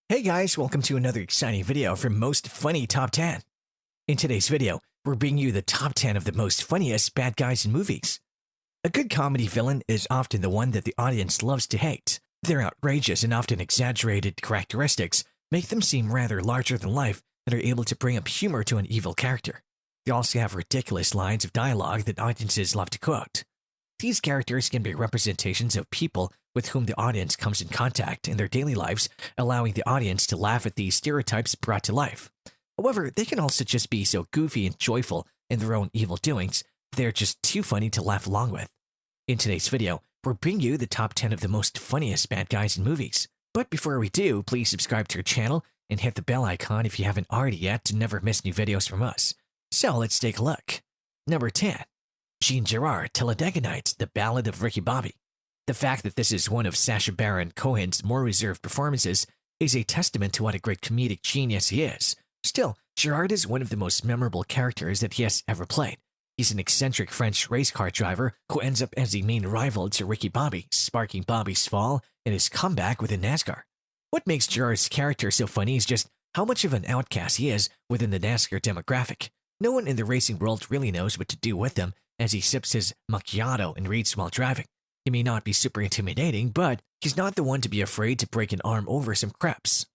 Hey guys, welcome to another exciting video from Most Funny Top 10. In today's video, we're bringing you the top 10 of the most funniest bad guys in movies. A good comedy villain is often the one that the audience loves to hate. Their outrageous and often exaggerated characteristics make them seem rather larger than life and are able to bring up humor to an evil character. They also have ridiculous lines of dialogue that audiences love to quote. These characters can be representations of people with whom the audience comes in contact in their daily lives, allowing the audience to laugh at these stereotypes brought to life. However, they can also just be so goofy and joyful in their own evil doings, they're just too funny to laugh along with. In today's video, we're bringing you the top 10 of the most funniest bad guys in movies. But before we do, please subscribe to our channel and hit the bell icon if you haven't already yet to never miss new videos from us. So let's take a look. Number 10. Jean Girard, Talladega Nights, The Ballad of Ricky Bobby. The fact that this is one of Sacha Baron Cohen's more reserved performances is a testament to what a great comedic genius he is. Still, Girard is one of the most memorable characters that he has ever played. He's an eccentric French race car driver who ends up as the main rival to Ricky Bobby, sparking Bobby's fall and his comeback within NASCAR. What makes Girard's character so funny is just how much of an outcast he is within the NASCAR demographic. No one in the racing world really knows what to do with him as he sips his macchiato and reads while driving. He may not be super intimidating, but he's not the one to be afraid to break an arm over some crepes.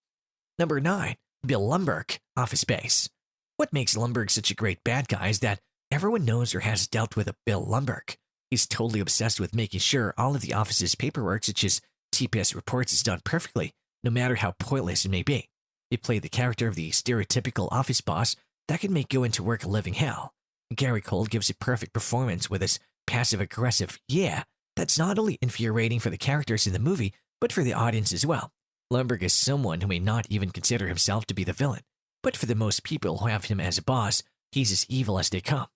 Number 9. Bill Lumbergh, Office Space. What makes Lumbergh such a great bad guy is that everyone knows or has dealt with a Bill Lumbergh. He's totally obsessed with making sure all of the office's paperwork, such as TPS reports, is done perfectly, no matter how pointless it may be. He played the character of the stereotypical office boss that can make going to work a living hell. Gary Cole gives a perfect performance with his passive-aggressive "yeah" that's not only infuriating for the characters in the movie, but for the audience as well. Lumbergh is someone who may not even consider himself to be the villain, but for the most people who have him as a boss, he's as evil as they come.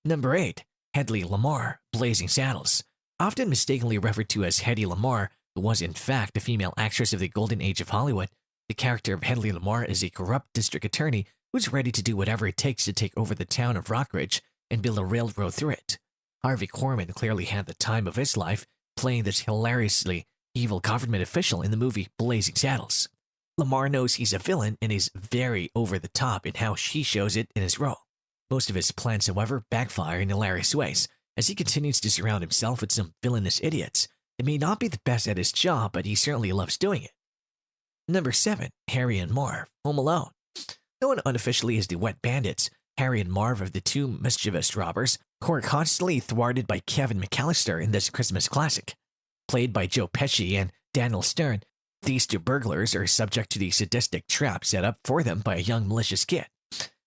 Number 8. Hedley Lamarr, Blazing Saddles. Often mistakenly referred to as Hedy Lamarr, who was in fact a female actress of the golden age of Hollywood, the character of Hedley Lamarr is a corrupt district attorney who's ready to do whatever it takes to take over the town of Rockridge and build a railroad through it. Harvey Korman clearly had the time of his life playing this hilariously evil government official in the movie Blazing Saddles. Lamarr knows he's a villain and is very over the top in how she shows it in his role. Most of his plans, however, backfire in hilarious ways, as he continues to surround himself with some villainous idiots. He may not be the best at his job, but he certainly loves doing it. Number 7. Harry and Marv, Home Alone. Known unofficially as the Wet Bandits, Harry and Marv are the two mischievous robbers who are constantly thwarted by Kevin McAllister in this Christmas classic. Played by Joe Pesci and Daniel Stern, these two burglars are subject to the sadistic trap set up for them by a young malicious kid.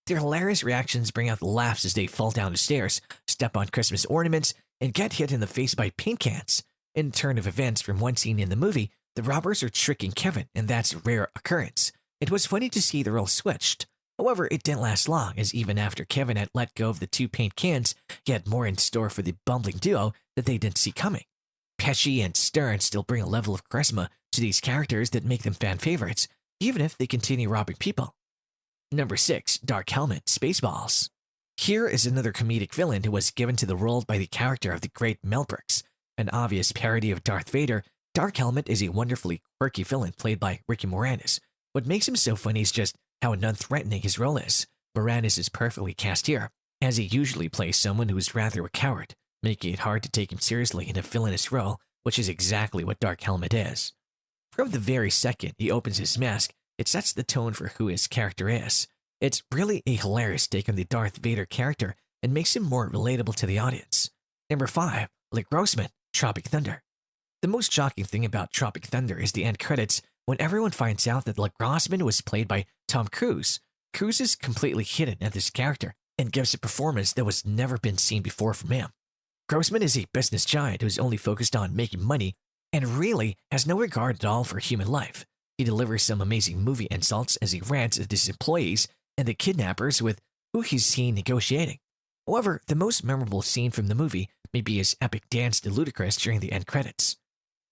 Their hilarious reactions bring out the laughs as they fall down the stairs, step on Christmas ornaments, and get hit in the face by paint cans. In turn of events from one scene in the movie, the robbers are tricking Kevin, and that's a rare occurrence. It was funny to see the roles switched. However, it didn't last long, as even after Kevin had let go of the two paint cans, he had more in store for the bumbling duo that they didn't see coming. Pesci and Stern still bring a level of charisma to these characters that make them fan favorites, even if they continue robbing people. Number 6. Dark Helmet, Spaceballs. Here is another comedic villain who was given to the role by the character of the great Mel Brooks. An obvious parody of Darth Vader, Dark Helmet is a wonderfully quirky villain played by Ricky Moranis. What makes him so funny is just how non-threatening his role is. Moranis is perfectly cast here, as he usually plays someone who is rather a coward, making it hard to take him seriously in a villainous role, which is exactly what Dark Helmet is. From the very second he opens his mask, it sets the tone for who his character is. It's really a hilarious take on the Darth Vader character and makes him more relatable to the audience. Number 5. Le Grossman, Tropic Thunder. The most shocking thing about Tropic Thunder is the end credits when everyone finds out that Le Grossman was played by Tom Cruise. Cruise is completely hidden at this character and gives a performance that was never been seen before from him. Grossman is a business giant who's only focused on making money and really has no regard at all for human life. He delivers some amazing movie insults as he rants at his employees and the kidnappers with who he's seen negotiating. However, the most memorable scene from the movie may be his epic dance to Ludacris during the end credits.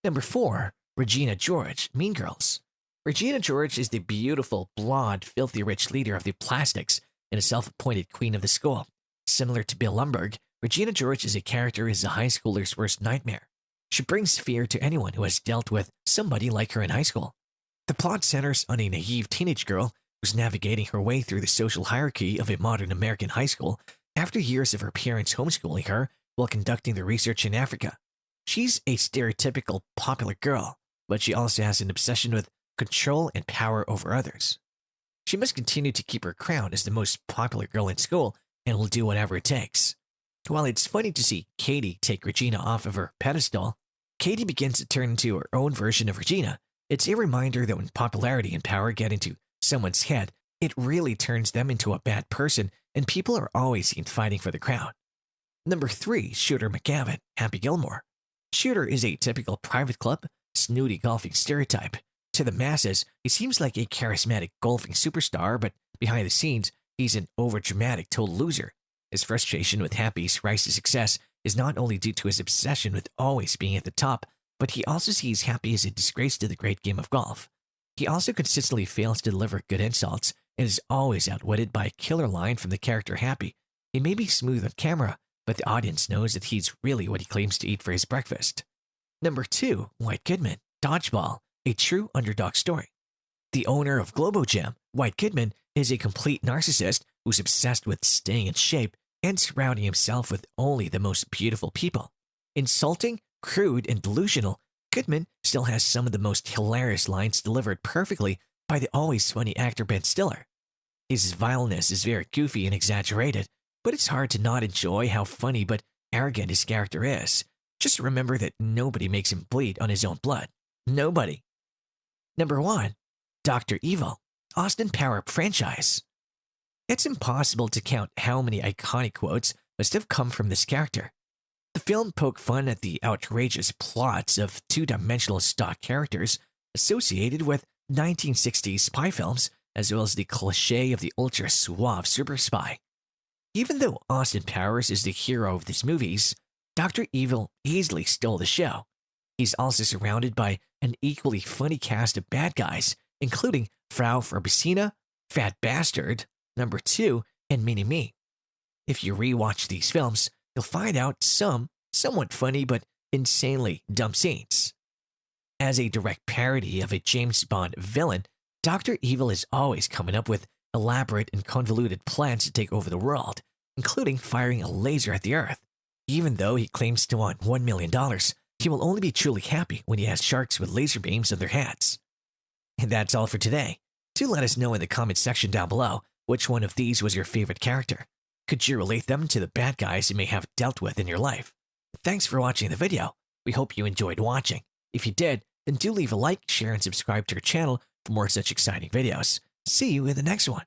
Number 4. Regina George, Mean Girls. Regina George is the beautiful, blonde, filthy rich leader of the Plastics and a self-appointed queen of the school. Similar to Bill Lumbergh, Regina George is a character who is a high schooler's worst nightmare. She brings fear to anyone who has dealt with somebody like her in high school. The plot centers on a naive teenage girl who's navigating her way through the social hierarchy of a modern American high school after years of her parents homeschooling her while conducting the research in Africa. She's a stereotypical popular girl, but she also has an obsession with control and power over others. She must continue to keep her crown as the most popular girl in school and will do whatever it takes. While it's funny to see Katie take Regina off of her pedestal, Katie begins to turn into her own version of Regina. It's a reminder that when popularity and power get into someone's head, it really turns them into a bad person, and people are always seen fighting for the crown. Number 3, Shooter McGavin, Happy Gilmore. Shooter is a typical private club, snooty golfing stereotype. To the masses, he seems like a charismatic golfing superstar, but behind the scenes, he's an overdramatic total loser. His frustration with Happy's rise to success is not only due to his obsession with always being at the top, but he also sees Happy as a disgrace to the great game of golf. He also consistently fails to deliver good insults and is always outwitted by a killer line from the character Happy. He may be smooth on camera, but the audience knows that he's really what he claims to eat for his breakfast. Number 2, White Kidman, Dodgeball, a true underdog story. The owner of GloboGem, White Kidman, is a complete narcissist who's obsessed with staying in shape and surrounding himself with only the most beautiful people. Insulting, crude, and delusional, Kidman still has some of the most hilarious lines delivered perfectly by the always funny actor Ben Stiller. His vileness is very goofy and exaggerated, but it's hard to not enjoy how funny but arrogant his character is. Just remember that nobody makes him bleed on his own blood. Nobody. Number 1, Dr. Evil, Austin Power franchise. It's impossible to count how many iconic quotes must have come from this character. The film poked fun at the outrageous plots of two-dimensional stock characters associated with 1960s spy films, as well as the cliché of the ultra-suave super spy. Even though Austin Powers is the hero of these movies, Dr. Evil easily stole the show. He's also surrounded by an equally funny cast of bad guys, including Frau Farbissina, Fat Bastard, Number 2, and Mini-Me. If you rewatch these films, you'll find out some somewhat funny but insanely dumb scenes. As a direct parody of a James Bond villain, Dr. Evil is always coming up with elaborate and convoluted plans to take over the world, including firing a laser at the Earth. Even though he claims to want $1 million, he will only be truly happy when he has sharks with laser beams on their heads. And that's all for today. Do let us know in the comment section down below which one of these was your favorite character. Could you relate them to the bad guys you may have dealt with in your life? Thanks for watching the video. We hope you enjoyed watching. If you did, then do leave a like, share, and subscribe to our channel for more such exciting videos. See you in the next one.